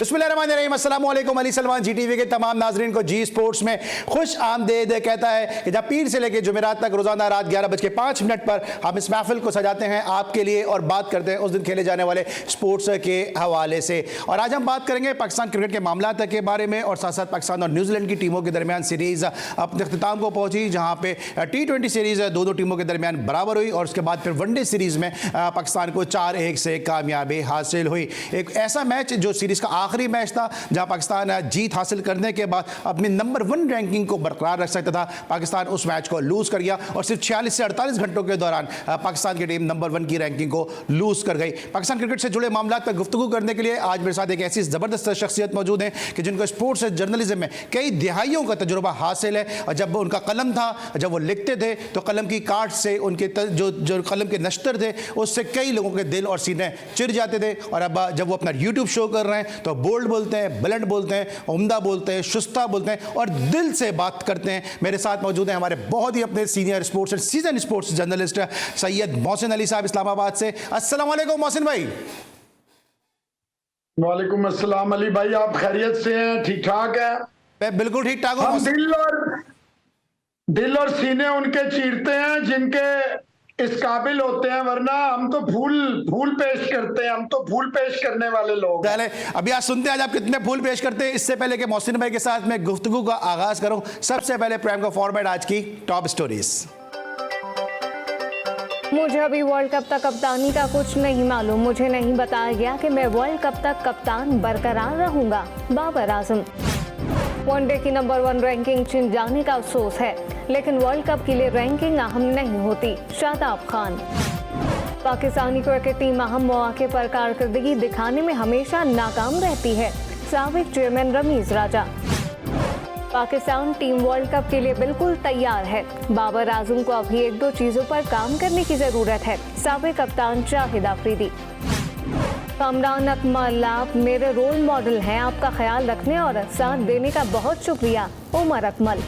बिस्मिल्लाहिर्रहमानिर्रहीम, अस्सलाम वालेकुम। अली सलमान जी टीवी के तमाम नाजरीन को जी स्पोर्ट्स में खुश आमदेद कहता है कि जब पीर से लेकर जुमेरात तक रोजाना रात 11:05 पर हम इस महफिल को सजाते हैं आपके लिए और बात करते हैं उस दिन खेले जाने वाले स्पोर्ट्स के हवाले से। और आज हम बात करेंगे पाकिस्तान क्रिकेट के मामला के बारे में और साथ साथ पाकिस्तान और न्यूजीलैंड की टीमों के दरमियान सीरीज अपने अख्ताम को पहुंची, जहां पे T20 सीरीज दोनों टीमों के दरमियान बराबर हुई और उसके बाद फिर वनडे सीरीज में पाकिस्तान को 4-1 से कामयाबी हासिल हुई। एक ऐसा मैच जो सीरीज का आखिरी मैच था जहां पाकिस्तान जीत हासिल करने के बाद अपनी नंबर 1 रैंकिंग को बरकरार रख सकता था। पाकिस्तान उस मैच को लूज कर गया और सिर्फ 46 से 48 घंटों के दौरान पाकिस्तान की टीम नंबर 1 की रैंकिंग को लूज कर गई। पाकिस्तान क्रिकेट से जुड़े मामला पर गुफ्तगू करने के लिए आज मेरे साथ एक ऐसी जबरदस्त शख्सियत मौजूद है कि जिनको स्पोर्ट्स जर्नलिज्म में कई दिहाइयों का तजुर्बा हासिल है। और जब उनका कलम था, जब वो लिखते थे तो कलम की काट से उनके जो कलम के नश्तर थे उससे कई लोगों के दिल और सीने चिर जाते थे। और अब जब वो अपना यूट्यूब शो कर रहे हैं तो बोल्ड बोलते हैं, बुलंद बोलते हैं, उम्दा बोलते हैं, शुस्ता बोलते हैं और दिल से बात करते हैं। मेरे साथ मौजूद हैं हमारे बहुत ही अपने senior sports and season sports journalist Syed Mohsin Ali साहब इस्लामाबाद से। अस्सलाम वालेकुम मोहसिन भाई। वालेकुम अस्सलाम अली भाई, आप खैरियत से हैं? ठीक ठाक है? मैं बिल्कुल ठीक ठाक हूँ। हम दिल और सीने उनके चीरते हैं जिनके इस काबिल होते हैं, वरना हम तो फूल पेश करते हैं। हम तो फूल पेश करने वाले लोग। पहले अभी आज सुनते हैं आज आप कितने फूल पेश करते हैं। इससे पहले कि मोहसिन भाई के साथ मैं गुफ्तगू का आगाज करूं, सबसे पहले प्रोग्राम का फॉर्मेट आज की टॉप स्टोरीज। मुझे अभी वर्ल्ड कप तक कप्तानी का कुछ नहीं मालूम। मुझे नहीं बताया गया कि मैं वर्ल्ड कप तक कप्तान बरकरार रहूंगा। बाबर आजम। वनडे की नंबर 1 रैंकिंग छिन जाने का अफसोस है, लेकिन वर्ल्ड कप के लिए रैंकिंग अहम नहीं होती। शादाब खान। पाकिस्तानी क्रिकेट टीम अहम मौके पर कारकर्दगी दिखाने में हमेशा नाकाम रहती है। साबिक चेयरमैन रमीज राजा। पाकिस्तान टीम वर्ल्ड कप के लिए बिल्कुल तैयार है। बाबर आजम को अभी 1-2 चीजों पर काम करने की जरूरत है। साबिक कप्तान शाहिद अफरीदी। कामरान अकमल, आप मेरे रोल मॉडल हैं। आपका ख्याल रखने और साथ देने का बहुत शुक्रिया। उमर अकमल।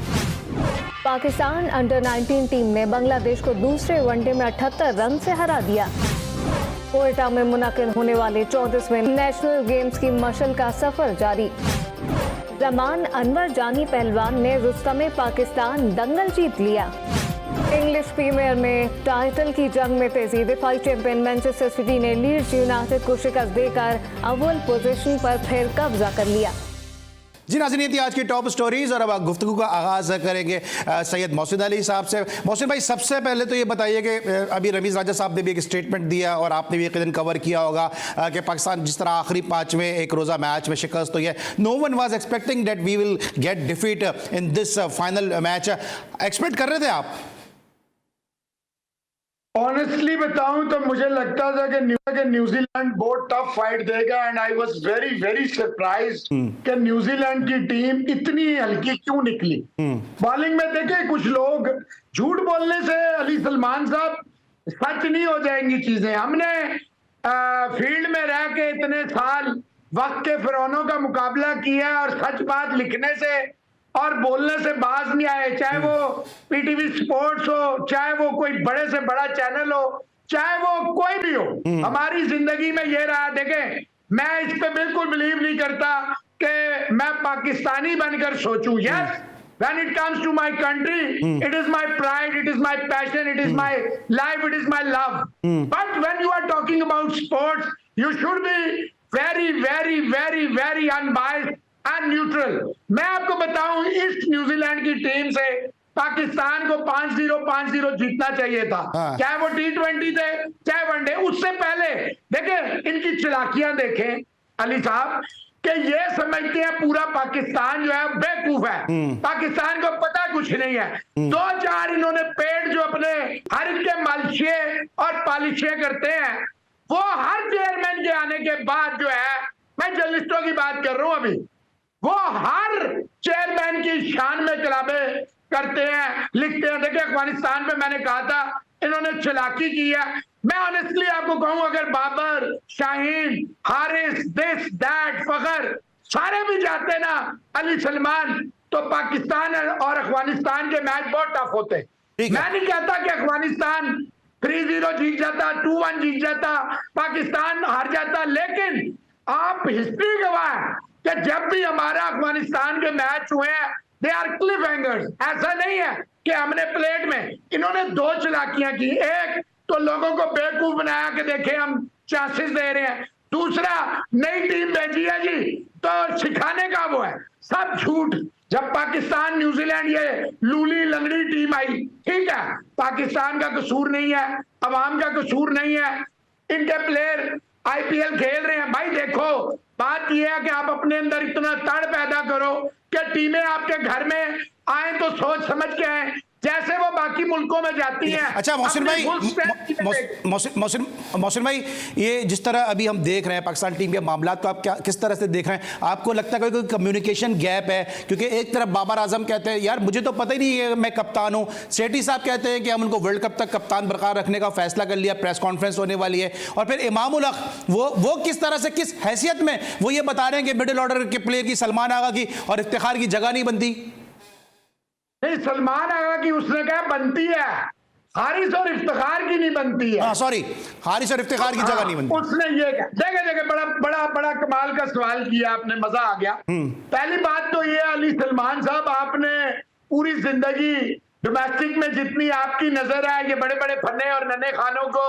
पाकिस्तान अंडर-19 टीम ने बांग्लादेश को दूसरे वनडे में 78 रन से हरा दिया। कोयटा में मुनक्किद होने वाले 34वें नेशनल गेम्स की मशल का सफर जारी। जमान अनवर जानी पहलवान ने रुस्तमे पाकिस्तान दंगल जीत लिया। इंग्लिश प्रीमियर में टाइटल की जंग में तेजी। दिफाई चैंपियन मैनचेस्टर सिटी ने लीड्स यूनाइटेड को शिकस्त देकर अव्वल पोजीशन पर फिर कब्जा कर लिया। जी नाज़रीन, ये थी आज की टॉप स्टोरीज और अब गुफ्तगू का आगाज करेंगे सैयद मोहसिन अली साहब से। मोहसिन भाई, सबसे पहले तो ये बताइए कि अभी रमीज राजा साहब ने भी एक स्टेटमेंट दिया और आपने भी एक दिन कवर किया होगा कि पाकिस्तान जिस तरह आखिरी 5वें एक रोज़ा मैच में शिकस्त हुई है, no one was expecting that we will get defeat in this final match. Expect कर रहे थे आप? ऑनेस्टली बताऊं तो मुझे लगता था कि न्यूजीलैंड बहुत टफ फाइट देगा and I was very very surprised कि न्यूजीलैंड की टीम इतनी हल्की क्यों निकली। बॉलिंग में देखे कुछ लोग झूठ बोलने से अली सलमान साहब सच नहीं हो जाएंगी चीजें। हमने फील्ड में रह के इतने साल वक्त के फिरौनों का मुकाबला किया और सच बात लिखने से और बोलने से बाज नहीं आए, चाहे वो पीटीवी स्पोर्ट्स हो, चाहे वो कोई बड़े से बड़ा चैनल हो, चाहे वो कोई भी हो। हमारी जिंदगी में ये रहा। देखें, मैं इस पे बिल्कुल बिलीव नहीं करता कि मैं पाकिस्तानी बनकर सोचूं। Yes, when it comes to my country, it is my pride, it is my passion, it is my life, it is my love. But when you are talking about sports, you should be very very very very unbiased and neutral. मैं आपको बताऊं, इस New Zealand की team से पाकिस्तान को 5-0 जीतना चाहिए था। चाहे वो T20 थे, चाहे वनडे। उससे पहले देखें इनकी चालाकियां देखें अली साहब, कि ये समझते हैं पूरा पाकिस्तान जो है बेवकूफ है। पाकिस्तान को पता कुछ नहीं है। 2-4 इन्होंने पेड़ जो अपने हर के मालिशे और पालिशे करते हैं, वो हर चेयरमैन के आने के बाद जो है, मैं जर्नलिस्टों की बात कर रहा हूं अभी, वो हर चेयरमैन की शान में कलामे करते हैं, लिखते हैं। देखिए अफगानिस्तान में मैंने कहा था इन्होंने चालाकी की है। मैं ऑनेस्टली आपको कहूं, अगर बाबर, शाहीन, हारिस, दिस दैट, फखर सारे भी जाते ना अली सलमान, तो पाकिस्तान और अफगानिस्तान के मैच बहुत टफ होते। मैं नहीं कहता कि अफगानिस्तान 3-0 जीत जाता, 2-1 जीत जाता, पाकिस्तान हार जाता, लेकिन आप हिस्ट्री गवाह हैं कि जब भी हमारा अफगानिस्तान के मैच हुए हैं दे आर क्लिफ हैंगर्स। ऐसा नहीं है कि हमने प्लेट में, इन्होंने दो चालाकियां की। एक तो लोगों को बेवकूफ बनाया कि देखें हम चांसेस दे रहे हैं, दूसरा नई टीम भेजी है जी तो सिखाने का वो है, सब झूठ। जब पाकिस्तान न्यूजीलैंड ये लूली लंगड़ी टीम आई, ठीक है, पाकिस्तान का कसूर नहीं है, अवाम का कसूर नहीं है, इनके प्लेयर आईपीएल खेल रहे हैं। भाई देखो, बात यह है कि आप अपने अंदर इतना तड़ पैदा करो कि टीमें आपके घर में आए तो सोच समझ के आए, जैसे वो बाकी मुल्कों में जाती हैं। अच्छा मोहसिन भाई, मोहसिन भाई, ये जिस तरह अभी हम देख रहे हैं पाकिस्तान टीम के मामला, तो आप क्या किस तरह से देख रहे हैं? आपको लगता है कोई कम्युनिकेशन गैप है? क्योंकि एक तरफ बाबर आजम कहते हैं यार मुझे तो पता ही नहीं है मैं कप्तान हूं, सेठी साहब कहते हैं कि हम उनको वर्ल्ड कप तक कप्तान बरकरार रखने का फैसला कर लिया, प्रेस कॉन्फ्रेंस होने वाली है, और फिर इमाम उल हक वो किस तरह से, किस हैसियत में वो ये बता रहे हैं कि मिडिल ऑर्डर के प्लेयर की, सलमान आगा की और इफ्तिखार की जगह नहीं बनती? नहीं, सलमान आगा की उसने कहा बनती है, हारिस और इफ्तिखार की नहीं बनती है। सॉरी, हारिस और इफ्तिखार की जगह नहीं बनती। उसने ये कहा, देखे बड़ा बड़ा बड़ा कमाल का सवाल किया आपने, मजा आ गया। पहली बात तो ये अली सलमान साहब, आपने पूरी जिंदगी डोमेस्टिक में जितनी आपकी नजर है, ये बड़े बड़े फन्ने और नन्हे खानों को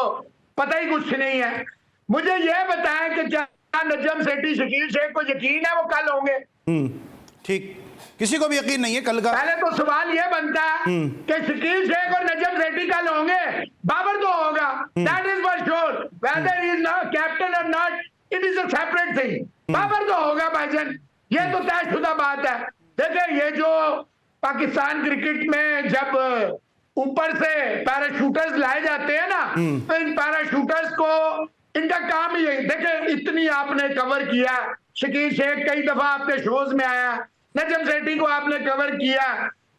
पता ही कुछ नहीं है। मुझे ये बताएं कि क्या नजम सेठी शकील शेख को यकीन है वो कल होंगे? ठीक, किसी को भी यकीन नहीं है कल का। पहले तो सवाल यह बनता है कि शकील शेख और नजम सेठी कल होंगे, बाबर तो होगा, that is for sure, whether he is not captain और not, it is a separate thing. Babar तो होगा भाईजान, ये तो तयशुदा बात है। देखिए, ये जो पाकिस्तान क्रिकेट में जब ऊपर से पैराशूटर्स लाए जाते हैं ना, तो इन पैराशूटर्स को इनका काम ही है। देखिए, इतनी आपने कवर किया, शकील शेख कई दफा आपके शोज में आया, नजम सेठी को आपने कवर किया,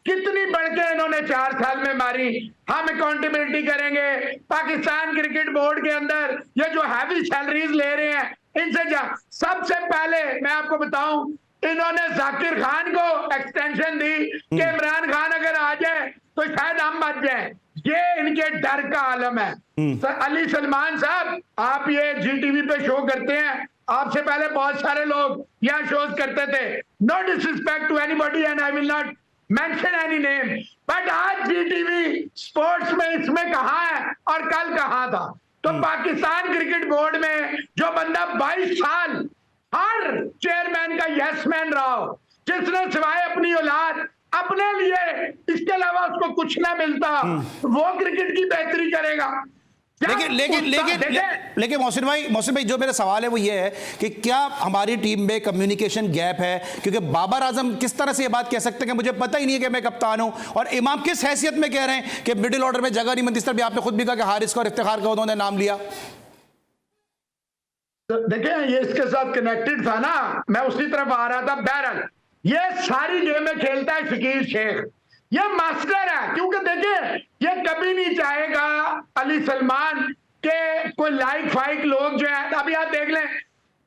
कितनी बढ़के इन्होंने 4 साल में मारी। हम अकाउंटेबिलिटी करेंगे पाकिस्तान क्रिकेट बोर्ड के अंदर, ये जो हैवी सैलरीज ले रहे हैं इनसे जा। सबसे पहले मैं आपको बताऊं, इन्होंने जाकिर खान को एक्सटेंशन दी कि इमरान खान अगर आ जाए तो शायद हम बच जाए, ये इनके डर का आलम है। अली सलमान साहब, आप ये जीटीवी पे शो करते हैं, आपसे पहले बहुत सारे लोग यहाँ शोज करते थे, no disrespect to anybody and I will not mention any name, but आज जीटीवी स्पोर्ट्स में इसमें कहा है और कल कहा था। तो पाकिस्तान क्रिकेट बोर्ड में जो बंदा 22 साल हर चेयरमैन का यस मैन रहा हो, जिसने सिवाय अपनी औलाद, अपने लिए, इसके अलावा उसको कुछ ना मिलता, वो क्रिकेट की बेहतरी करेगा। लेकिन मोहसिन भाई, जो मेरा सवाल है वो ये है कि क्या हमारी टीम में कम्युनिकेशन गैप है? क्योंकि बाबर आजम किस तरह से ये बात कह सकते हैं कि मुझे पता ही नहीं है कि मैं कप्तान हूं, और इमाम किस हैसियत में कह रहे हैं कि मिडिल ऑर्डर में जगह नहीं बनती? इस तरह भी आपने खुद भी कहा कि हारिस का और इफ्तिखार का उन्होंने नाम लिया। देखिए, ये इसके साथ कनेक्टेड था ना, मैं उसी तरफ आ रहा था। बहरहाल, ये सारी गेमें खेलता है शकील शेख, ये मास्टर है। क्योंकि देखिए, ये कभी नहीं चाहेगा अली सलमान के कोई लाइक फाइक लोग जो है, अभी आप देख लें,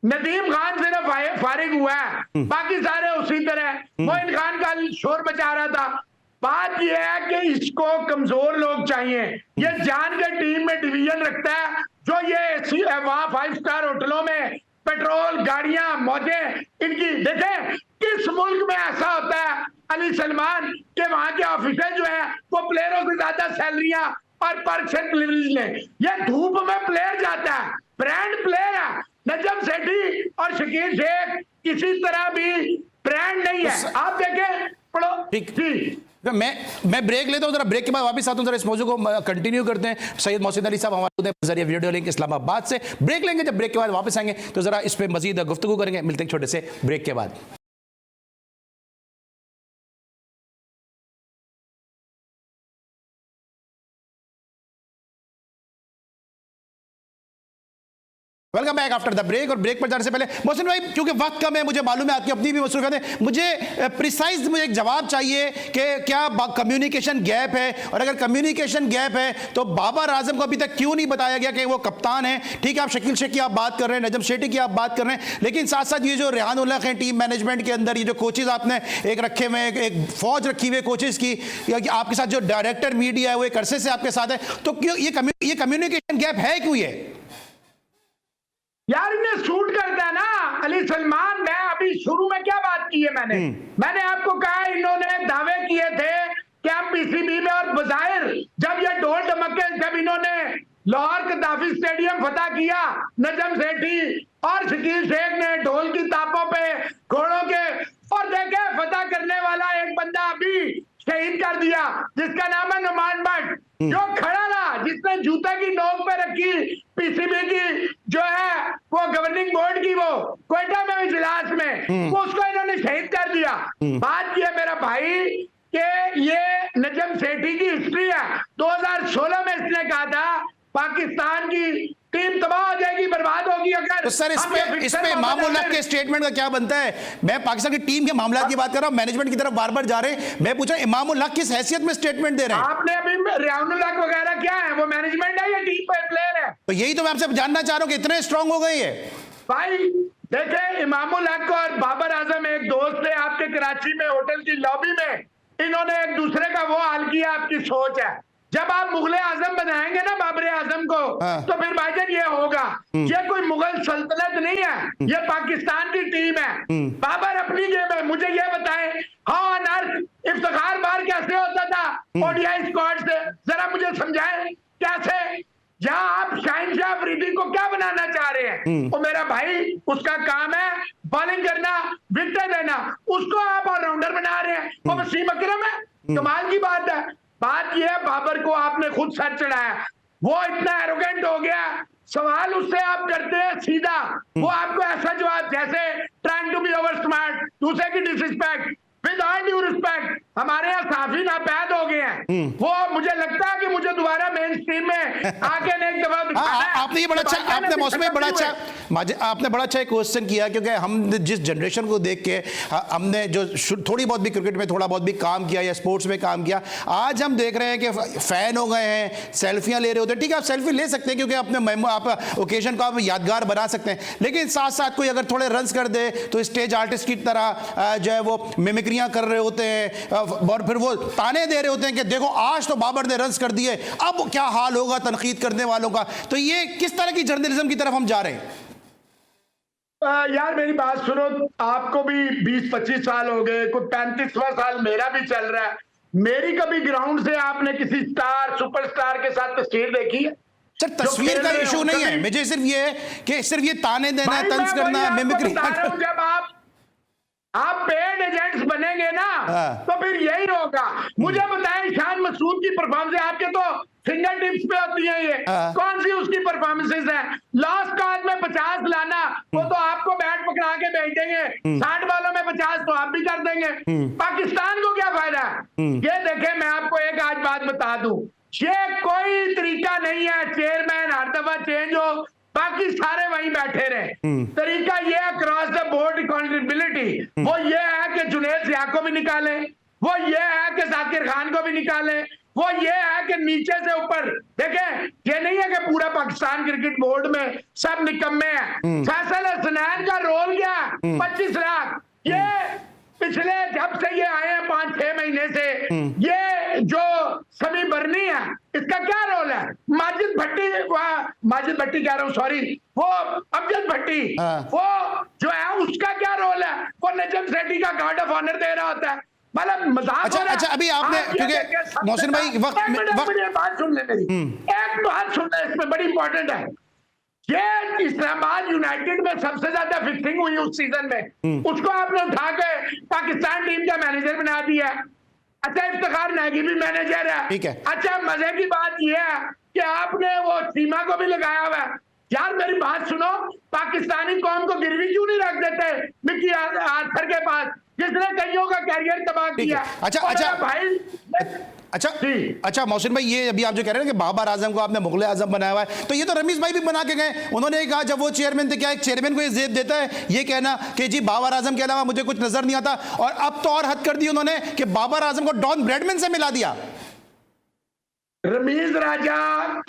नदीम खान सिर्फ फारिग हुआ है, बाकी सारे उसी तरह। मोइन खान का शोर मचा रहा था। बात यह है कि इसको कमजोर लोग चाहिए, ये जान के टीम में डिवीजन रखता है, जो ये वहां 5 स्टार होटलों में पेट्रोल गाड़ियां मौजें इनकी। देखें, किस मुल्क में ऐसा होता है अली सलमान के वहां के ऑफिसर जो है वो प्लेयरों से ज्यादा सैलरियां और पर्क्स एंड प्रिविलेज ले। ये धूप में प्लेयर जाता है, ब्रांड प्लेयर है। नजम सेठी और शकील शेख किसी तरह भी ब्रांड नहीं है। आप देखें, पढ़ो ठीक। मैं ब्रेक लेता हूं, जरा ब्रेक के बाद वापस आता हूं, जरा इस मौजू को कंटिन्यू करते हैं। सैयद मोहसिन अली साहब हमारे जरिए वीडियो लिंक इस्लामाबाद से ब्रेक लेंगे, जब ब्रेक के बाद वापस आएंगे तो जरा इस पे मजीद गुफ्तगू करेंगे। मिलते हैं छोटे से ब्रेक के बाद। Welcome back after the break. और ब्रेक पर जाने से पहले मोहसिन भाई, क्योंकि वक्त कम है, मुझे मालूम है आपकी अपनी भी मसरूफियत है, मुझे प्रिसाइज मुझे एक जवाब चाहिए कि क्या कम्युनिकेशन गैप है, और अगर कम्युनिकेशन गैप है तो बाबर आजम को अभी तक क्यों नहीं बताया गया कि वो कप्तान है? ठीक है, आप शकील शेख की आप बात कर रहे हैं, नजम सेठी की आप बात कर रहे हैं, लेकिन साथ साथ ये जो रेहान उल हक हैं टीम मैनेजमेंट के अंदर, ये जो कोचेज आपने एक रखे हुए, एक फौज रखी हुई कोचेज की, आपके साथ जो डायरेक्टर मीडिया है वो एक अरसे से आपके साथ है, तो क्यों ये कम्युनिकेशन गैप है? क्यों ये यार इन्हें सूट करता है ना, अली सलमान, मैं अभी शुरू में क्या बात की है मैंने आपको कहा इन्होंने दावे किए थे कि हम पीसीबी में, और बजाहिर जब ये ढोल ढमके, जब इन्होंने लाहौर कदाफी स्टेडियम फतह किया, नजम सेठी और शकील शेख ने ढोल की तापों पे घोड़ों के, और देखे फतह करने वाला एक बंदा अभी शहीद कर दिया जिसका नाम है नुमान भट्ट, जो खड़ा रहा, जिसने जूते की नोक पे रखी पीसीबी की जो है वो गवर्निंग बोर्ड की, वो क्वेटा में इजलास में, वो उसको इन्होंने शहीद कर दिया। बात ये मेरा भाई कि ये नजम सेठी की हिस्ट्री है। 2016 में इसने कहा था पाकिस्तान की टीम तबाह हो जाएगी, बर्बाद होगी अगर। तो सर इस पे इमाम उल हक के स्टेटमेंट का क्या बनता है? मैं पाकिस्तान की टीम के मामला की बात कर रहा हूं, मैनेजमेंट की तरफ बार बार जा रहे हैं। मैं पूछ रहा हूं इमाम उल हक किस हैसियत में स्टेटमेंट दे रहे हैं? आपने अभी रियानुल हक वगैरह क्या है, वो मैनेजमेंट है या टीम प्लेयर है? तो यही तो मैं आपसे जानना चाह रहा हूं कि इतने स्ट्रांग हो गए ये भाई। देखे इमामुल हक और बाबर आजम एक दोस्त थे आपके कराची में होटल की लॉबी में, इन्होंने एक दूसरे का वो हाल किया, आपकी सोच है। जब आप मुगले आजम बनाएंगे ना बाबर आजम को, तो फिर भाईजान ये होगा, ये कोई मुगल सल्तनत नहीं है, ये पाकिस्तान की टीम है। बाबर अपनी गेम है। मुझे ये बताएं, हाउ ऑन अर्थ इफ्तिखार बार कैसे होता था ओडीआई स्क्वाड से, जरा मुझे समझाएं कैसे? जहां आप शाहिनशाह अफरीदी को क्या बनाना चाह रहे हैं, वो मेरा भाई उसका काम है बॉलिंग करना, विकेट देना, उसको आप ऑलराउंडर बना रहे हैं, वो वसीम अकरम है। कमाल की बात है। बात यह है बाबर को आपने खुद सर चढ़ाया, वो इतना एरोगेंट हो गया, सवाल उससे आप करते हैं सीधा, वो आपको ऐसा जवाब जैसे trying to be over smart, दूसरे की disrespect, with all due respect. हमारे यहाँ साफी नापैद हो गए हैं। वो मुझे लगता है कि मुझे दोबारा मेन स्ट्रीम में आके एक दफा दिखाना है। आपने ये बड़ा अच्छा, आपने मौसम में बड़ा अच्छा, आपने बड़ा अच्छा क्वेश्चन किया, क्योंकि हम जिस जनरेशन को देख के हमने जो थोड़ी बहुत भी क्रिकेट में थोड़ा बहुत भी काम किया या स्पोर्ट्स में काम किया, आज हम देख रहे हैं कि फैन हो गए हैं, सेल्फियां ले रहे होते हैं। ठीक है, आप सेल्फी ले सकते हैं क्योंकि अपने आप ओकेजन को आप यादगार बना सकते हैं, लेकिन साथ साथ कोई अगर थोड़े रन्स कर दे तो स्टेज आर्टिस्ट की तरह जो है वो मिमिक्रियां कर रहे होते हैं और फिर वो ताने दे रहे होते हैं कि देखो आज तो बाबर ने रन्स कर दिए, अब क्या हाल होगा तनकीद करने वालों का। तो ये किस तरह की जर्नलिज्म की तरफ हम जा रहे हैं? यार मेरी बात सुनो, आपको भी 20-25 साल हो गए, कोई 35वां साल मेरा भी चल रहा है। मेरी कभी ग्राउंड से आपने किसी स्टार सुपरस्टार के साथ तस्वीर देखी है? सर तस्वीर का इशू नहीं है, मुझे सिर्फ ये है कि सिर्फ ये ताने देना, तंज करना, मिमिक्री। जब आप पेड एजेंट्स बनेंगे ना तो फिर यही होगा। मुझे बताएं शान मसूद की परफॉर्मेंस, आपके तो फिंगर टिप्स पे होती है ये, कौन सी उसकी परफॉर्मेंसेस है? लास्ट कॉल में 50 लाना, वो तो आपको बैट पकड़ा के भेज देंगे, 60 वालों में 50 तो आप भी कर देंगे। पाकिस्तान को क्या फायदा है? ये देखें, मैं आपको एक आज बात बता दूं, ये कोई तरीका नहीं है चेयरमैन हर दफा चेंज हो बाकी सारे वहीं बैठे रहे। तरीका ये है क्रॉस द बोर्ड अकाउंटेबिलिटी, वो ये है कि जुनेद जिया को भी निकाले, वो ये है कि जाकिर खान को भी निकाले, वो ये है कि नीचे से ऊपर देखें। ये नहीं है कि पूरा पाकिस्तान क्रिकेट बोर्ड में सब निकम्मे हैं। फैसल हसनैन का रोल क्या है? 25 लाख। ये पिछले जब से ये आए हैं 5-6 महीने से, ये जो समी बरनी है इसका क्या रोल है? माजिद भट्टी कह रहा हूँ, सॉरी, वो अमजद भट्टी, वो जो है उसका क्या रोल है? वो नजम सेठी का गार्ड ऑफ ऑनर दे रहा होता है। मतलब मजाक। अच्छा अभी आपने, क्योंकि मोहसिन भाई बात सुन ले मेरी, एक बात सुन ले, इसमें बड़ी इंपॉर्टेंट है। ये इस्लामाबाद यूनाइटेड में सबसे ज्यादा फिक्सिंग हुई उस सीजन में, उसको आपने उठा के पाकिस्तान टीम का मैनेजर बना दिया। अच्छा इफ्तिखार नागी भी मैनेजर है, ठीक है। अच्छा मजे की बात यह है कि आपने वो सीमा को भी लगाया हुआ है। यार मेरी बात सुनो, पाकिस्तानी कौम को गिरवी क्यों नहीं रख देते मिकी आर्थर के पास, जिसने कईयों का कैरियर तबाह किया? अच्छा भाई, अच्छा मोहसिन भाई, ये अभी आप जो कह रहे हैं कि बाबर आजम को आपने मुगल आजम बनाया हुआ है, तो ये तो रमीज भाई भी बना के गए। उन्होंने कहा जब वो चेयरमैन थे, क्या एक चेयरमैन को ये जेब देता है ये कहना कि जी बाबर आजम के अलावा मुझे कुछ नजर नहीं आता? और अब तो और हद कर दी उन्होंने कि बाबर आजम को डॉन ब्रैडमैन से मिला दिया। रमीज राजा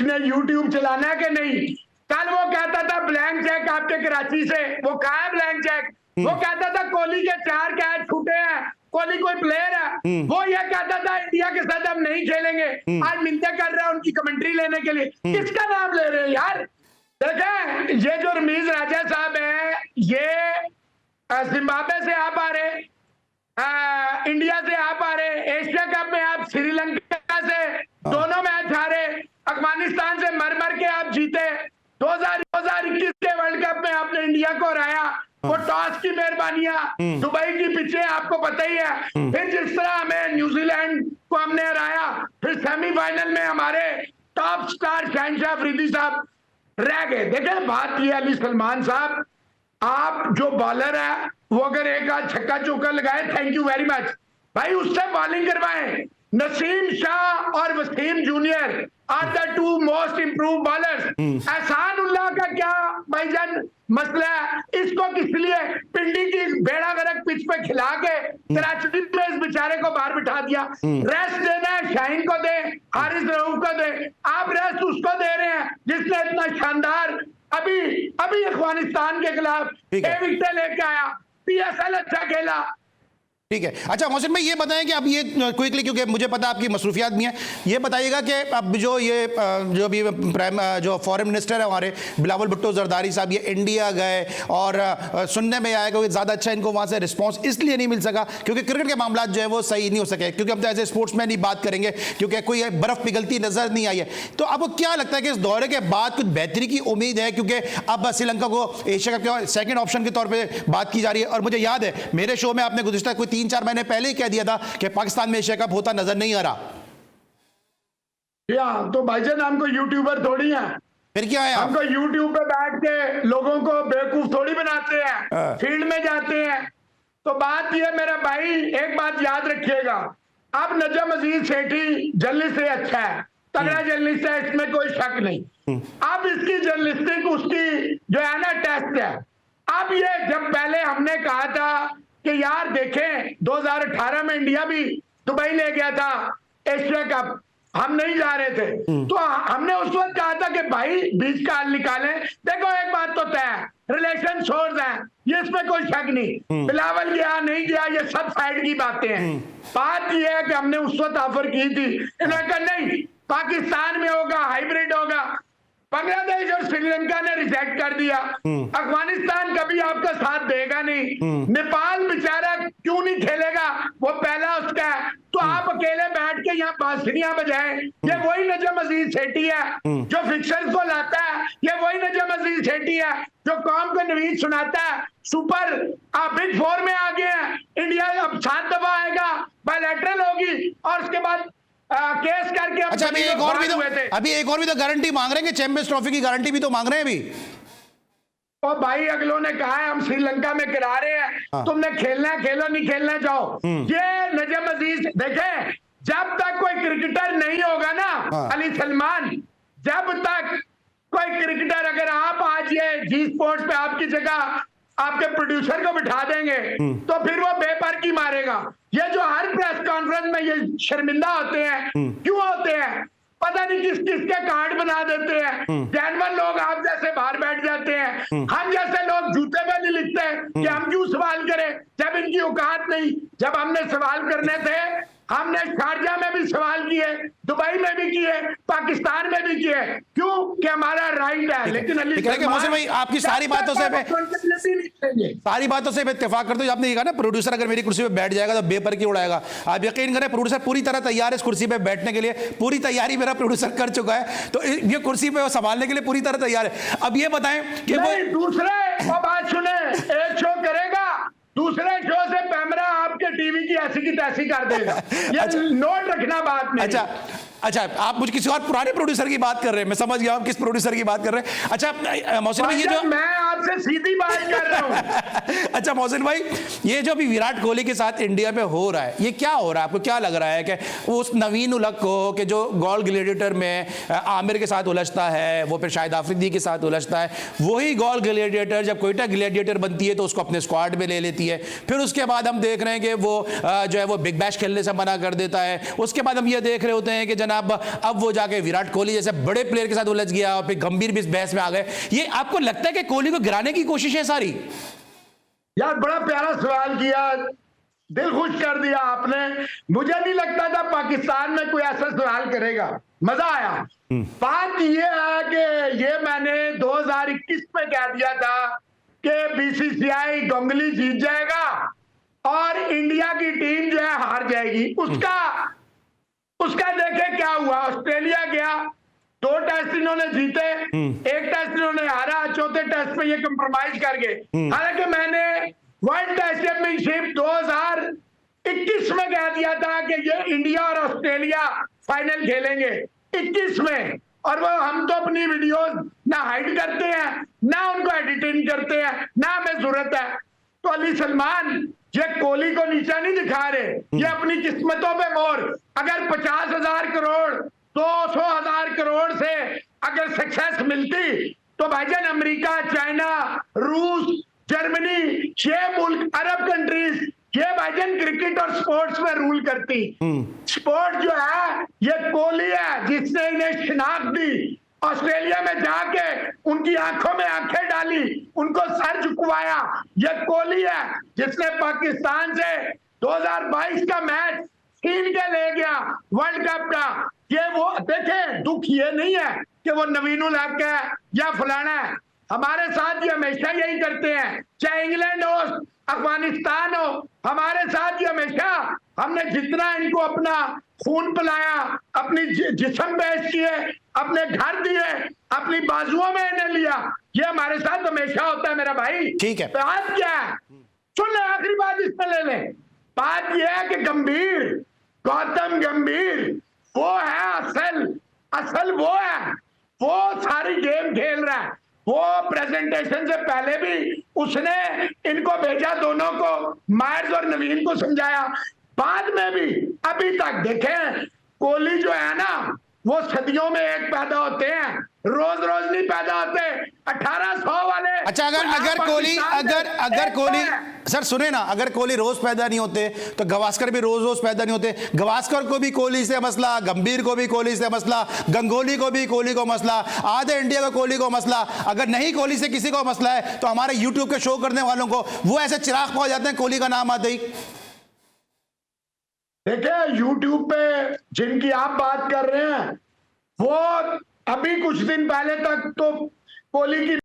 ने यूट्यूब चलाना है कि नहीं? कल वो कहता था ब्लैंक चेक आपके कराची से, वो कहा है ब्लैंक चेक? वो कहता था कोहली के 4 कैच छूटे हैं, कोहली कोई प्लेयर है। वो ये कहता था इंडिया के साथ हम नहीं खेलेंगे, आज मिन्नतें कर रहा है उनकी कमेंट्री लेने के लिए। किसका नाम ले रहे हैं यार? देखें, ये जो रमीज राजा साहब है, ये जिम्बाब्वे से आप आ रहे, इंडिया से आप आ रहे, एशिया कप में आप श्रीलंका से दोनों मैच हारे, अफगानिस्तान से मर मर के आप जीते, 2021 के वर्ल्ड कप में आपने इंडिया को हराया, वो टॉस की मेहरबानियां, दुबई की पिचें आपको पता ही है, फिर जिस तरह हमें न्यूजीलैंड को हमने हराया, फिर सेमीफाइनल में हमारे टॉप स्टार शहनशाह अफरीदी साहब रह गए। देखें, बात यह अली सलमान साहब, आप जो बॉलर है वो अगर एक आध छक्का चौका लगाए, थैंक यू वेरी मच भाई, उससे बॉलिंग करवाएं। नसीम शाह और Wasim junior are the two most improve bowlers. Ehsan Ullah का क्या भाईजान मसला है, इसको किस लिए पिंडी की बेड़ा गर्क पिच पे खिला के कराची में इस बेचारे को बाहर बिठा दिया। रेस्ट देना है शाहीन को दे, हारिस रऊफ को दे, आप रेस्ट उसको दे रहे हैं जिसने इतना शानदार अभी अफगानिस्तान के खिलाफ 6 विकेटें लेके आया, पीएसएल अच्छा खेला। ठीक है। अच्छा मोहसिन भाई, ये बताएं कि अब ये क्विकली, क्योंकि मुझे पता है आपकी मसरूफियात भी हैं, ये बताइएगा कि अब जो अभी जो फॉरेन मिनिस्टर है हमारे बिलावल भुट्टो जरदारी साहब, ये इंडिया गए और सुनने में आया कि ज़्यादा अच्छा इनको वहाँ से रिस्पॉन्स इसलिए नहीं मिल सका क्योंकि क्रिकेट के मामला जो है वो सही नहीं हो सके, क्योंकि हम तो एज ए स्पोर्ट्समैन ही बात करेंगे, क्योंकि कोई बर्फ़ पिघलती नजर नहीं आई है। तो आपको क्या लगता है कि इस दौरे के बाद कुछ बेहतरी की उम्मीद है, क्योंकि अब श्रीलंका को एशिया कप के सेकेंड ऑप्शन के तौर पर बात की जा रही है, और मुझे याद है मेरे शो में आपने गुज़िश्ता कोई 3-4 महीने पहले ही कह दिया था कि पाकिस्तान में एशिया कप होता नजर नहीं आ रहा। तो भाईजान हमको यूट्यूबर थोड़ी हैं, फिर क्या है, हमको यूट्यूब पे बैठ के लोगों को बेवकूफ थोड़ी बनाते हैं, फील्ड में जाते हैं। तो बात यह मेरा भाई, एक बात याद रखिएगा, अब नजम अजीज सेठी जर्नलिस्ट से अच्छा है, तगड़ा जर्नलिस्ट है, इसमें कोई शक नहीं। अब इसकी जर्नलिस्टिक उसकी जो है ना टेस्ट है। अब ये जब पहले हमने कहा था कि यार देखें 2018 में इंडिया भी दुबई ले गया था एशिया कप, हम नहीं जा रहे थे, तो हमने उस वक्त कहा था कि भाई बीच का हल निकालें। देखो एक बात तो तय है, रिलेशन सोर्स है, ये इसमें कोई शक नहीं, बिलावल गया नहीं गया ये सब साइड की बातें हैं। बात यह है कि हमने उस वक्त ऑफर की थी, इन्होंने कहा नहीं पाकिस्तान में होगा, हाइब्रिड होगा। बांग्लादेश और श्रीलंका ने रिजेक्ट कर दिया, अफगानिस्तान कभी आपका साथ देगा नहीं, नेपाल बेचारा क्यों नहीं खेलेगा, वो पहला उसका है, तो आप अकेले बैठ के यहाँ बांसुरियां बजाएं। ये वही नजम अजीज सेठी है जो फिक्सर्स को लाता है, ये वही नजम अजीज सेठी है जो कौम को नवीद सुनाता है। सुपर बिग 4 में आ गए हैं, इंडिया अब 7 दफा आएगा, बायलैटरल होगी और उसके बाद केस करके। अच्छा अभी एक और भी तो गारंटी मांग रहे हैं, चैंपियंस ट्रॉफी की गारंटी भी तो मांग रहे हैं अभी। और भाई अगलों ने कहा है हम श्रीलंका में करा रहे हैं, तुमने खेलना है खेलो, नहीं खेलना जाओ। ये नजम अजीज देखें, जब तक कोई क्रिकेटर नहीं होगा ना अली सलमान, जब तक कोई क्रिकेटर, अगर आप आज ये जी स्पोर्ट्स पे आपकी जगह आपके प्रोड्यूसर को बिठा देंगे तो फिर वो बेपर की मारेगा। ये जो हर प्रेस कॉन्फ्रेंस में ये शर्मिंदा होते हैं, क्यों होते हैं पता नहीं, किस किस के कार्ड बना देते हैं। जानवर लोग आप जैसे बाहर बैठ जाते हैं, हम जैसे लोग जूते पे नहीं लिखते कि हम क्यों सवाल करें जब इनकी औकात नहीं। जब हमने सवाल करने थे, हमने शारजा में भी सवाल किए, दुबई में भी किए, पाकिस्तान में भी किए, क्यों कि हमारा राइट है। लेकिन मोहसिन भाई आपकी सारी बातों से मैं इत्तेफाक करता हूं। आपने ये कहा ना प्रोड्यूसर अगर मेरी कुर्सी पे बैठ जाएगा तो बेपर की उड़ाएगा, आप यकीन करें प्रोड्यूसर पूरी तरह तैयार है इस कुर्सी पे बैठने के लिए, पूरी तैयारी मेरा प्रोड्यूसर कर चुका है, तो ये कुर्सी पे संभालने के लिए पूरी तरह तैयार है। अब ये बताएं कि वो दूसरे बात सुने, एक शो करेगा, दूसरे शो से कैमरा आपके टीवी की ऐसी की तैसी कर देगा। ये नोट रखना बात में। अच्छा आप मुझे किसी और पुराने प्रोड्यूसर की बात कर रहे हैं, मैं समझ गया आप किस प्रोड्यूसर की बात कर रहे हैं। अच्छा मोहसिन भाई, ये जो मैं आपसे सीधी बात कर रहा हूं। अच्छा मोहसिन भाई, ये जो अभी विराट कोहली के साथ इंडिया में हो रहा है, ये क्या हो रहा है, आपको क्या लग रहा है कि उस नवीन उलग को कि जो गोल ग्लेडिएटर में आमिर के साथ उलझता है, वो फिर शाहिद आफरीदी के साथ उलझता है, वही गोल ग्लेडिएटर जब कोयटा ग्लेडिएटर बनती है तो उसको अपने स्क्वाड में ले लेती है, फिर उसके बाद हम देख रहे हैं कि वो जो है वो बिग बैश खेलने से मना कर देता है, उसके बाद हम ये देख रहे होते हैं कि अब वो जाके विराट कोहली जैसे बड़े प्लेयर के साथ उलझ गया और फिर गंभीर भी इस बहस में आ गए। ये आपको लगता है कि कोहली को गिराने की कोशिश है सारी? यार बड़ा प्यारा सवाल किया, दिल खुश कर दिया आपने। मुझे नहीं लगता था पाकिस्तान में कोई ऐसा सवाल करेगा। मजा आया। बात ये है कि ये मैंने 2021 में कह दिया था कि बीसीसीआई गंगली जीत जाएगा और इंडिया की टीम जो है हार जाएगी। उसका देखे क्या हुआ। ऑस्ट्रेलिया गया, 2 टेस्ट इन्होंने जीते, 1 टेस्ट इन्होंने हारा, चौथे टेस्ट पे ये कंप्रोमाइज कर गए। हालांकि मैंने वर्ल्ड टेस्ट चैंपियनशिप 2021 में कह दिया था कि ये इंडिया और ऑस्ट्रेलिया फाइनल खेलेंगे 21 में, और वो हम तो अपनी वीडियोस ना हाइड करते हैं, ना उनको एडिटिंग करते हैं, ना हमें जरूरत है। तो अली सलमान ये कोहली को नीचा नहीं दिखा रहे, ये अपनी किस्मतों पे मोर। अगर 50,000 करोड़ 200,000 करोड़ से अगर सक्सेस मिलती तो भाईजान अमेरिका, चाइना, रूस, जर्मनी, ये मुल्क, अरब कंट्रीज, ये भाईजान क्रिकेट और स्पोर्ट्स में रूल करती। स्पोर्ट जो है ये कोहली है जिसने इन्हें शिनाख्त दी। ऑस्ट्रेलिया में जाके उनकी आंखों में आंखें डाली, उनको सर झुकवाया। ये कोहली है जिसने पाकिस्तान से 2022 का मैच छीन के ले गया वर्ल्ड कप का। ये वो देखें, दुख ये नहीं है कि वो नवीन उल हक है या फलाना है। हमारे साथ ये हमेशा यही करते हैं, चाहे इंग्लैंड हो, अफगानिस्तान हो, हमारे साथ ये हमेशा, हमने जितना इनको अपना खून पिलाया, अपनी जिस्म पेश किए, अपने घर दिए, अपनी बाजुओं में इन्हें लिया, ये हमारे साथ हमेशा होता है मेरा भाई। ठीक है। बात क्या है, सुन ले, आखिरी बात इसमें ले ले। बात यह है कि गौतम गंभीर वो है असल वो है, वो सारी गेम खेल रहा है। वो प्रेजेंटेशन से पहले भी उसने इनको भेजा, दोनों को, मायर्स और नवीन को समझाया, बाद में भी। अभी तक देखें, कोहली जो है ना वो सदियों में एक पैदा होते हैं, रोज रोज नहीं पैदा होते। 1800 वाले। अच्छा, अगर कोहली सर सुने ना, अगर कोहली रोज पैदा नहीं होते तो गवास्कर भी रोज रोज पैदा नहीं होते। गवास्कर को भी कोहली से मसला, गंभीर को भी कोहली से मसला, गंगोली को भी कोहली को मसला, आधे इंडिया को कोहली को मसला। अगर नहीं कोहली से किसी को मसला है तो हमारे यूट्यूब के शो करने वालों को वो ऐसे चिराग पहुंच जाते हैं कोहली का नाम आते ही। देखिए, यूट्यूब पे जिनकी आप बात कर रहे हैं वो अभी कुछ दिन पहले तक तो कोहली की,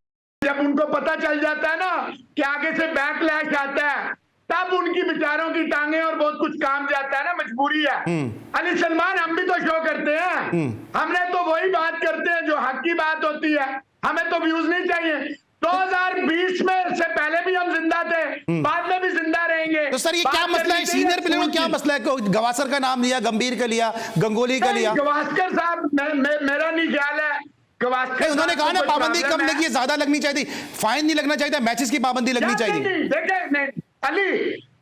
जब उनको पता चल जाता है ना कि आगे से बैकलैश आता है, तब उनकी बेचारों की टांगे और बहुत कुछ काम जाता है ना, मजबूरी है। अली सलमान, हम भी तो शो करते हैं, हमने तो वही बात करते हैं जो हक की बात होती है, हमें तो व्यूज नहीं चाहिए। 2020 में से पहले भी हम जिंदा थे, बाद में भी जिंदा रहेंगे। तो सर ये क्या मसला है, सीनियर प्लेयर में क्या मसला है? गवास्कर का नाम लिया, गंभीर का लिया, गंगोली का लिया। गवास्कर साहब, मेरा नहीं ख्याल है गवास्कर, उन्होंने कहा ना पाबंदी कम लगी, ज्यादा लगनी चाहिए, फाइन नहीं लगना चाहिए, मैचेस की पाबंदी लगनी चाहिए। देखिए अली,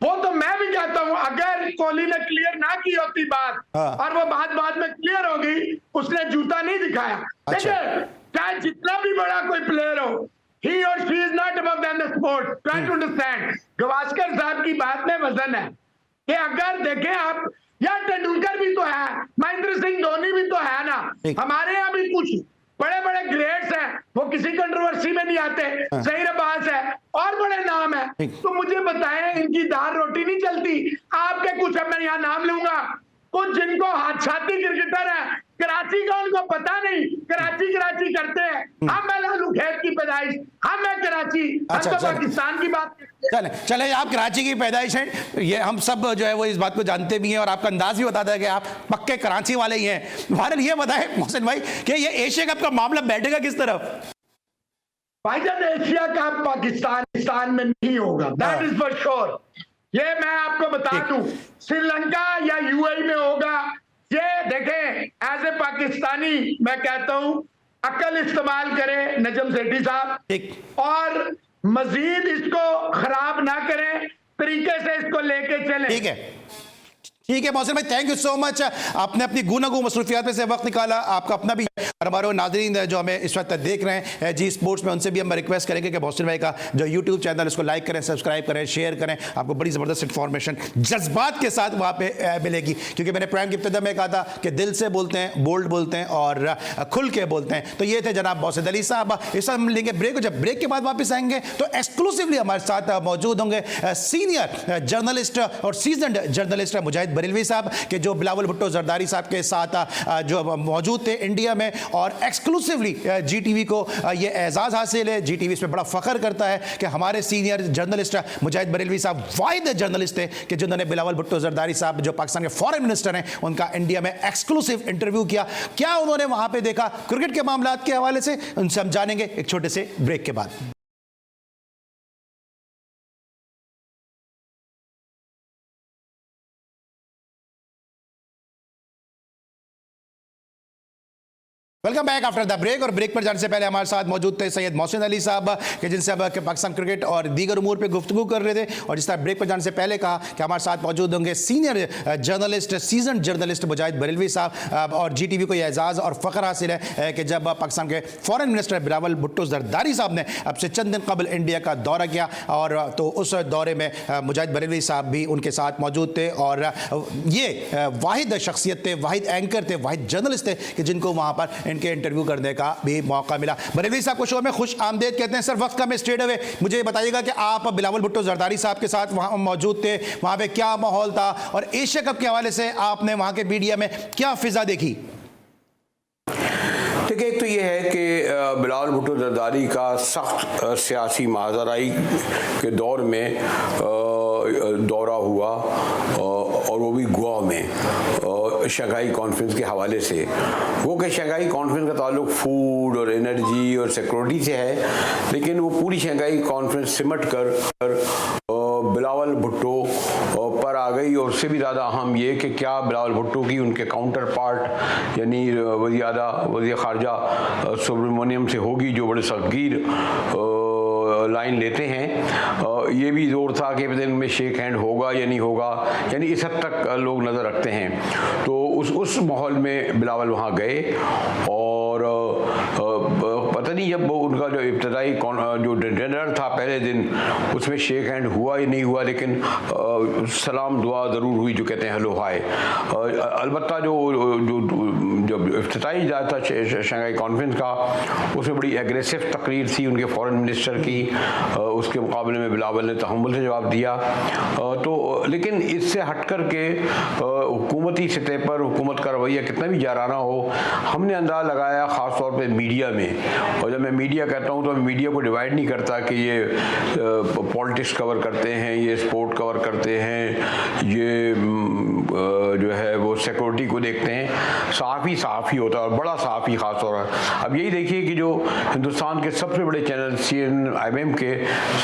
वो तो मैं भी कहता हूं, अगर कोहली ने क्लियर ना की होती बात, और वो बाद में क्लियर हो गई, उसने जूता नहीं दिखाया। देखिए, चाहे जितना भी बड़ा कोई प्लेयर हो, he or she is not above than the sport. Try to understand. Gavaskar साहब की बात में वजन है कि अगर देखें आप, यार तेंदुलकर भी तो है, महेंद्र सिंह धोनी भी तो है ना, हमारे यहाँ भी कुछ बड़े बड़े ग्रेड्स हैं, वो किसी कंट्रोवर्सी में नहीं आते। ज़हीर अब्बास है और बड़े नाम है। तो मुझे बताएं, इनकी दाल रोटी नहीं चलती। आपके कुछ, अब मैं यहाँ नाम लूंगा, कुछ जिनको हादसाती क्रिकेटर है, कराची का उनको पता नहीं, कराची करते हैं। हम मैं लालू खेत की पैदाइश, हम मैं कराची, हम तो पाकिस्तान की बात करते हैं। चले आप कराची की पैदाइश हैं, ये हम सब जो है वो इस बात को जानते भी हैं, और आपका अंदाज भी बताता है कि आप पक्के कराची वाले ही हैं। भारत, ये बताएं मोहसिन भाई कि ये एशिया कप का मामला बैठेगा किस तरफ? भाईजान, एशिया कप पाकिस्तान में नहीं होगा, दैट इज फॉर श्योर। ये मैं आपको बता दूं, श्रीलंका या यूएई में होगा। ये देखें, एज ए पाकिस्तानी मैं कहता हूं, अकल इस्तेमाल करें नजम सेठी साहब, और मजीद इसको खराब ना करें, तरीके से इसको लेके चलें। ठीक है मोहसिन भाई, थैंक यू सो मच। आपने अपनी गुनागू मसरूफियात में से वक्त निकाला, आपका अपना भी हमारे नाजरीन जो हमें इस वक्त देख रहे हैं जी स्पोर्ट्स में, उनसे भी हम रिक्वेस्ट करेंगे कि मोहसिन भाई का जो यूट्यूब चैनल इसको लाइक करें, सब्सक्राइब करें, शेयर करें। आपको बड़ी ज़बरदस्त इंफॉर्मेशन जज्बात के साथ वहाँ पे मिलेगी, क्योंकि मैंने प्रोग्राम की इब्तिदा में कहा था कि दिल से बोलते हैं, बोल्ड बोलते हैं और खुल के बोलते हैं। तो ये थे जनाब मौसिद अली साहब। इस हम लेंगे ब्रेक, जब ब्रेक के बाद वापस आएंगे तो एक्सक्लूसिवली हमारे साथ मौजूद होंगे सीनियर जर्नलिस्ट और सीजनड जर्नलिस्ट मुजाहिद बरेलवी साहब के जो बिलावल भुट्टो जरदारी साहब के साथ जो मौजूद थे इंडिया में, और एक्सक्लूसिवली जीटीवी को ये एजाज़ हासिल है। जीटीवी इसमें बड़ा फख्र करता है कि हमारे सीनियर जर्नलिस्ट मुजाहिद बरेलवी साहब वाहिद जर्नलिस्ट थे कि जिन्होंने बिलावल भुट्टो जरदारी साहब जो पाकिस्तान के फॉरेन मिनिस्टर हैं उनका इंडिया में एक्सक्लूसिव इंटरव्यू किया। क्या उन्होंने वहां पे देखा क्रिकेट के मामलात के हवाले से, उनसे हम जानेंगे एक छोटे से ब्रेक के बाद। Welcome back after the break. और ब्रेक पर जाने से पहले हमारे साथ मौजूद थे सैयद मोहसिन अली साहब कि जिनसे अब पाकिस्तान क्रिकेट और दीगर उमूर पे गुफ्तगू कर रहे थे। और जिस तरह ब्रेक पर जाने से पहले कहा कि हमारे साथ मौजूद होंगे सीनियर जर्नलिस्ट, सीजन जर्नलिस्ट मुजाहिद बरेलवी साहब। और जीटीवी को यह एजाज़ और फ़ख्र हासिल है कि जब पाकिस्तान के फॉरेन मिनिस्टर बिलावल भुट्टो जरदारी साहब ने अब से चंद दिन कबल इंडिया का दौरा किया, और तो उस दौरे में मुजाहिद बरेलवी साहब भी उनके साथ मौजूद थे। और ये वाहिद शख्सियत थे, वाहिद एंकर थे, वाहिद जर्नलिस्ट थे कि जिनको वहाँ पर इनके इंटरव्यू करने का भी मौका मिला। बरेलवी साहब को शो में खुश आमदेद कहते हैं। सर वक्त का मैं स्ट्रेट अवे मुझे बताइएगा कि आप बिलावल भुट्टो जरदारी साहब के साथ वहां मौजूद थे, वहां पे क्या माहौल था, और एशिया कप के हवाले से आपने वहां के मीडिया में क्या फिजा देखी? देखिए, एक तो ये है कि बिलावल भुट्टो जरदारी का सख्त सियासी माजराई के दौर में दौरा हुआ, और वो भी गोवा में शंघाई कॉन्फ्रेंस के हवाले से। वो कि शंघाई कॉन्फ्रेंस का ताल्लुक फूड और एनर्जी और सिक्योरिटी से है, लेकिन वो पूरी शंघाई कॉन्फ्रेंस सिमट कर बिलावल भुट्टो पर आ गई। और उससे भी ज़्यादा अहम ये कि क्या बिलावल भुट्टो की उनके काउंटर पार्ट यानी वज़ीर ख़ारजा सुब्रमण्यम से होगी, जो बड़े सगीर लाइन लेते हैं। ये भी जोर था कि इनमें शेक हैंड होगा या नहीं होगा, यानी इस हद तक लोग नज़र रखते हैं। तो उस माहौल में बिलावल वहाँ गए, और पता नहीं जब उनका जो इब्तदाई जो डिनर था पहले दिन, उसमें शेक हैंड हुआ या नहीं हुआ, लेकिन सलाम दुआ ज़रूर हुई, जो कहते हैं हेलो हाय। अलबत्ता जो जब इफ्तिताई इजाज़ था शंघाई कॉन्फ्रेंस का, उसमें बड़ी एग्रेसिव तकरीर थी उनके फॉरेन मिनिस्टर की। उसके मुकाबले में बिलावल ने तहम्मुल से जवाब दिया। तो लेकिन इससे हट कर के हुकूमती सतह पर हुकूमत का रवैया कितना भी जाराना हो, हमने अंदाज़ा लगाया ख़ास तौर पर मीडिया में। और जब मैं मीडिया कहता हूँ तो मैं मीडिया को डिवाइड नहीं करता कि ये पॉलिटिक्स कवर करते हैं, ये स्पोर्ट कवर करते हैं, ये जो है वो सिक्योरिटी को देखते हैं। सहाफ़ी होता है, और बड़ा सहाफ़ी ख़ास तौर पर। अब यही देखिए कि जो हिंदुस्तान के सबसे बड़े चैनल CNN-IBM के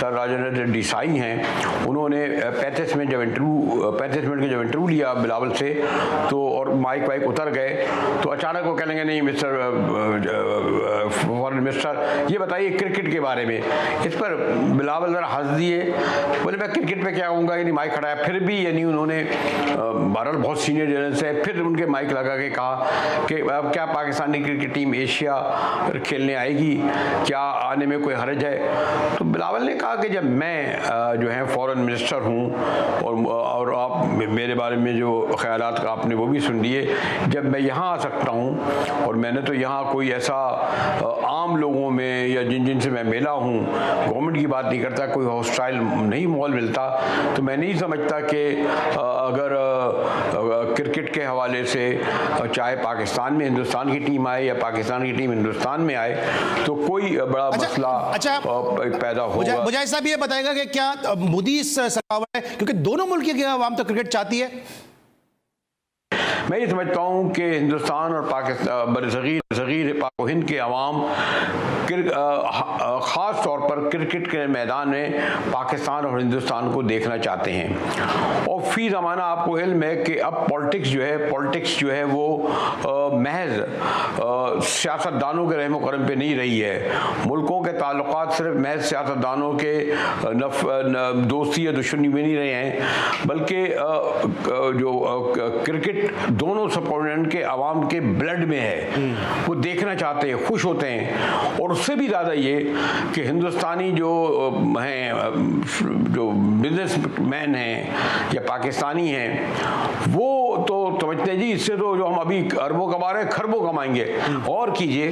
सर राजेंद्र देसाई हैं, उन्होंने 35 मिनट के जब इंटरव्यू लिया बिलावल से, तो और माइक वाइक उतर गए, तो अचानक वो कहेंगे नहीं मिस्टर फॉरेन मिनिस्टर, ये बताइए क्रिकेट के बारे में। इस पर बिलावल ज़रा हंस दिए, बोले मैं क्रिकेट पे क्या कहूँगा, यानी माइक खड़ा है। फिर भी यानी उन्होंने बहरहाल बहुत सीनियर जर्नलिस्ट है, फिर उनके माइक लगा के कहा कि अब क्या पाकिस्तानी क्रिकेट टीम एशिया खेलने आएगी, क्या आने में कोई हर्ज है? तो बिलावल ने कहा कि जब मैं जो है फॉरेन मिनिस्टर हूँ, और आप मेरे बारे में जो ख्यालात का आपने वो भी सुन लिए, जब मैं यहाँ आ सकता हूँ, और मैंने तो यहाँ कोई ऐसा आम लोगों में या जिनसे मैं मिला हूँ, गवर्नमेंट की बात नहीं करता, कोई हॉस्टाइल नहीं माहौल मिलता, तो मैं नहीं समझता कि अगर क्रिकेट के हवाले से चाहे पाकिस्तान में हिंदुस्तान की टीम आए या पाकिस्तान की टीम हिंदुस्तान में आए, तो कोई बड़ा मसला पैदा होगा। मुझे साहब ये बताएगा कि क्या मोदी सलाह है, क्योंकि दोनों मुल्क की आवाम तो क्रिकेट चाहती है? मैं ये समझता हूँ कि हिंदुस्तान और पाकिस्तान बरसगीर पाक हिंद के अवाम ख़ास तौर पर क्रिकेट के मैदान में पाकिस्तान और हिंदुस्तान को देखना चाहते हैं। और फी ज़माना आपको इल्म है कि अब पॉलिटिक्स जो है वो महज सियासतदानों के रहम करम पे नहीं रही है। मुल्कों के ताल्लुकात सिर्फ महज सियासतदानों के दोस्ती या दुश्मनी में नहीं रहे हैं, बल्कि जो क्रिकेट दोनों सपोनेंट के अवाम के ब्लड में है, वो देखना चाहते हैं, खुश होते हैं। और उससे भी ज़्यादा ये कि हिंदुस्तानी जो हैं, जो बिजनेसमैन हैं या पाकिस्तानी हैं, वो तो समझते हैं जी इससे तो जो हम अभी अरबों कमा रहे हैं खरबों कमाएंगे। और कीजिए,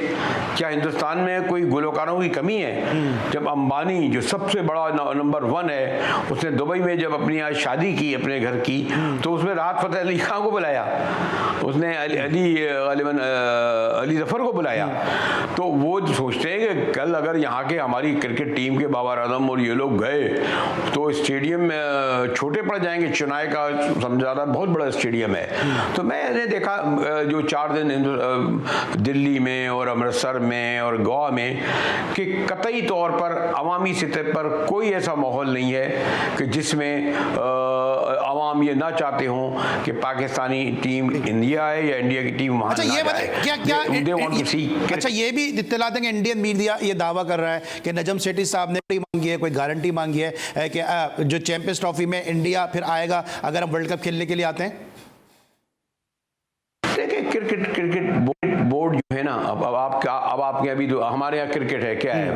क्या हिंदुस्तान में कोई गुलकारों की कमी है? जब अंबानी जो सबसे बड़ा नंबर 1 है, उसने दुबई में जब अपनी आज शादी की अपने घर की, तो उसमें राहत फ़तेह अली खान को बुलाया, उसने अली ज़फ़र को बुलाया। तो वो सोचते हैं कि कल अगर यहाँ के हमारी क्रिकेट टीम के बाबर आजम और ये लोग गए तो स्टेडियम छोटे पड़ जाएंगे। चेन्नई का समझाना बहुत बड़ा स्टेडियम है। तो मैंने देखा जो 4 दिन दिल्ली में और अमृतसर में और गोवा में कि कतई तौर पर अवामी सतह पर कोई ऐसा माहौल नहीं है कि जिसमें अवाम ये ना चाहते हों कि पाकिस्तानी टीम इंडिया है या इंडिया की टीम वहाँ अच्छा, ये बताइए अच्छा, ये भी इत्तला देंगे, इंडियन मीडिया ये दावा कर रहा है कि नजम सेठी साहब ने मांगी है, कोई गारंटी मांगी है कि जो चैंपियंस ट्रॉफी में इंडिया फिर आएगा अगर हम वर्ल्ड कप खेलने के लिए आते हैं। देखिए, क्रिकेट बोर्ड जो है ना, अब आपके अभी तो हमारे यहाँ क्रिकेट है, क्या है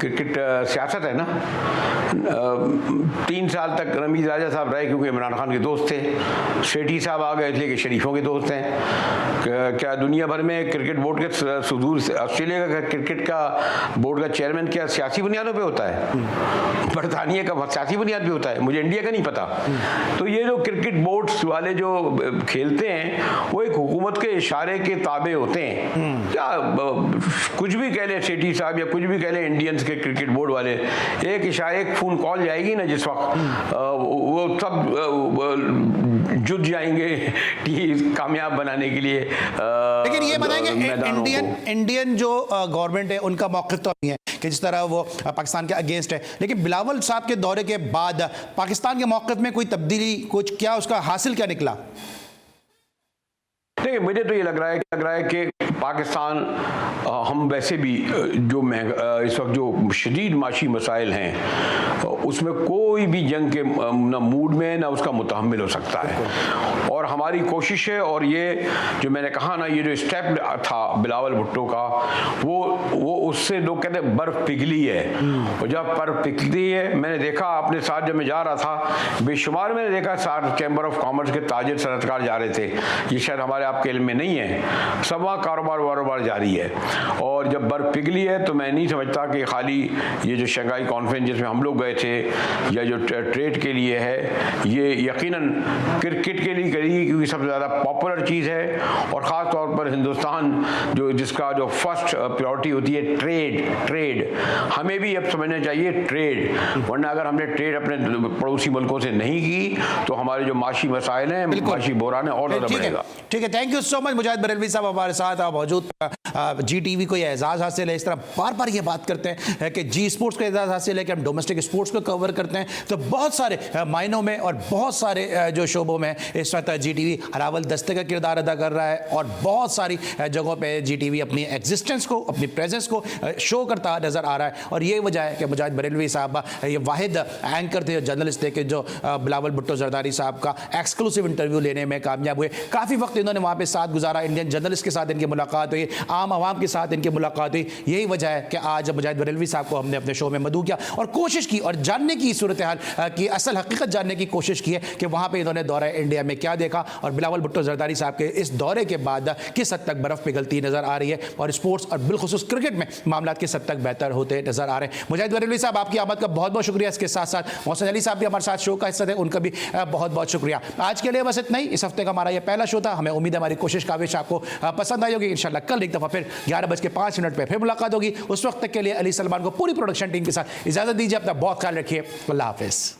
क्रिकेट सियासत है ना। 3 साल तक रमीज राजा साहब रहे क्योंकि इमरान खान के दोस्त थे। सेठी साहब आ गए इसलिए कि शरीफों के दोस्त हैं। क्या दुनिया भर में क्रिकेट बोर्ड के सुदूर ऑस्ट्रेलिया का क्रिकेट का बोर्ड का चेयरमैन क्या सियासी बुनियादों पे होता है? बरतानिया का सियासी बुनियाद पे होता है, मुझे इंडिया का नहीं पता। तो ये जो क्रिकेट बोर्ड्स वाले जो खेलते हैं वो एक हुकूमत के इशारे के ताबे होते हैं। क्या कुछ भी कह ले सेठी साहब या कुछ भी कह ले इंडियंस के क्रिकेट बोर्ड वाले, एक इशारे एक फोन कॉल जाएगी ना जिस वक्त, वो सब जुट जाएंगे कामयाब बनाने के लिए। लेकिन ये बताएंगे इंडियन जो गवर्नमेंट है उनका मौक़िफ़ तो नहीं है कि जिस तरह वो पाकिस्तान के अगेंस्ट है, लेकिन बिलावल साहब के दौरे के बाद पाकिस्तान के मौक़िफ़ में कोई तब्दीली, कुछ क्या उसका हासिल क्या निकला? देखिए, मुझे तो ये लग रहा है कि पाकिस्तान हम वैसे भी जो इस वक्त जो शदीद माशी मसाइल हैं उसमें कोई भी जंग के ना मूड में ना उसका मुतहम्मिल हो सकता है। और हमारी कोशिश है, और ये जो मैंने कहा ना, ये जो स्टेप था बिलावल भुट्टो का, वो उससे लोग कहते हैं बर्फ़ पिघली है। और जब बर्फ़ पिघलती है, मैंने देखा अपने साथ जब मैं जा रहा था बेशुमार मैंने देखा साथ चैम्बर ऑफ कॉमर्स के ताजिर सनतकार जा रहे थे। ये शायद हमारे आपके इल्म में नहीं है, सब वहाँ कारोबार जारी है। और जब बर्फ़ पिघली है तो मैं नहीं समझता कि खाली ये जो शंघाई कॉन्फ्रेंस जिसमें हम लोग गए थे या जो ट्रेड के लिए है, ये यकीनन क्रिकेट के लिए करेगी क्योंकि सबसे ज़्यादा पॉपुलर चीज़ है। और ख़ास तौर पर हिंदुस्तान जिसका जो फर्स्ट प्रायोरिटी होती है ट्रेड, हमें भी अब समझना चाहिए ट्रेड। वरना अगर हमने ट्रेड अपने पड़ोसी मुल्कों से नहीं की तो हमारे जो माशी मसाइल हैं, माशी बहरान है, और ज़्यादा बढ़ेगा। ठीक है, थैंक यू सो मच मुजाहिद बरेलवी साहब हमारे साथ मौजूद। GTV को यह एजाज़ हासिल है, इस तरह बार बार ये बात करते हैं कि जी स्पोर्ट्स को एजाज़ हासिल है कि हम डोमेस्टिक स्पोर्ट्स को कवर करते हैं। तो बहुत सारे मायनों में और बहुत सारे जो शोबों में इस वक्त GTV हरावल दस्ते का किरदार अदा कर रहा है और बहुत सारी जगहों पे GTV अपनी एग्जिस्टेंस को, अपनी प्रेजेंस को शो करता नज़र आ रहा है। और ये वजह है कि मुजाहिद बरेलवी साहब ये वाहिद एंकर थे, जर्नलिस्ट थे कि जो बिलावल भुट्टो जरदारी साहब का एक्सक्लूसिव इंटरव्यू लेने में कामयाब हुए। काफ़ी वक्त इन्होंने वहाँ पर साथ गुजारा, इंडियन जर्नलिस्ट के साथ इनकी मुलाकात हुई, आम आवाम के साथ इनकी मुलाकात हुई। यही वजह है कि आज मुजाहिद बरेलवी साहब को हमने अपने शो में मदऊ किया और कोशिश की और जानने की सूरत हाल की असल हकीकत जानने की कोशिश की है कि वहाँ पे इन्होंने दौरा इंडिया में क्या देखा और बिलावल भुट्टो जरदारी साहब के इस दौरे के बाद किस हद तक बर्फ़ पिघलती नज़र आ रही है और स्पोर्ट्स और बिलखुसूस क्रिकेट में मामला किस हद तक बेहतर होते नज़र आ रहे हैं। मुजाहिद बरेलवी साहब, आपकी आमद का बहुत बहुत शुक्रिया। इसके साथ साथ मोहसिन अली साहब भी हमारे साथ शो का हिस्सा थे, उनका भी बहुत बहुत शुक्रिया। आज के लिए बस इतना ही। इस हफ्ते का हमारा यह पहला शो था। हमें उम्मीद है हमारी कोशिश काविश आपको पसंद आई होगी। इंशाल्लाह कल एक दफ़ा फिर 11:05 पे फिर मुलाकात होगी। उस वक्त तक के लिए अली सलमान को पूरी प्रोडक्शन टीम के साथ इजाज़त दीजिए। अपना बहुत ख्याल रखिए। अल्लाह हाफिज़।